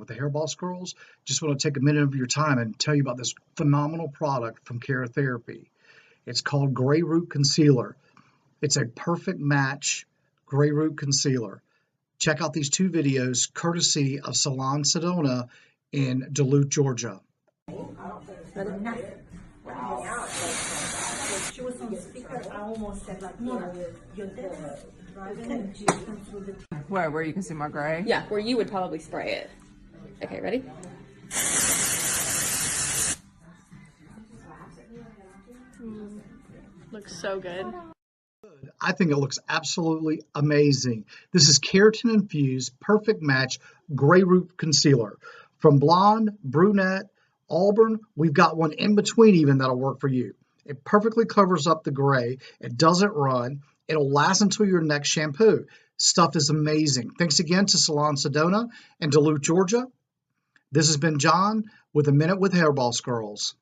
with the hairball curls, just want to take a minute of your time and tell you about this phenomenal product from Keratin. It's called Gray Root Concealer. It's a perfect match gray root concealer. Check out these two videos courtesy of Salon Sedona in Duluth, Georgia. She was on speaker. I almost said like, you're dead. Where you can see my gray? Yeah, where you would probably spray it. Okay, ready? Looks so good. I think it looks absolutely amazing. This is Keratin Infused Perfect Match Gray Root Concealer. From blonde, brunette, auburn, we've got one in between even that'll work for you. It perfectly covers up the gray. It doesn't run. It'll last until your next shampoo. Stuff is amazing. Thanks again to Salon Sedona and Duluth, Georgia. This has been John with A Minute with Hairball Girls.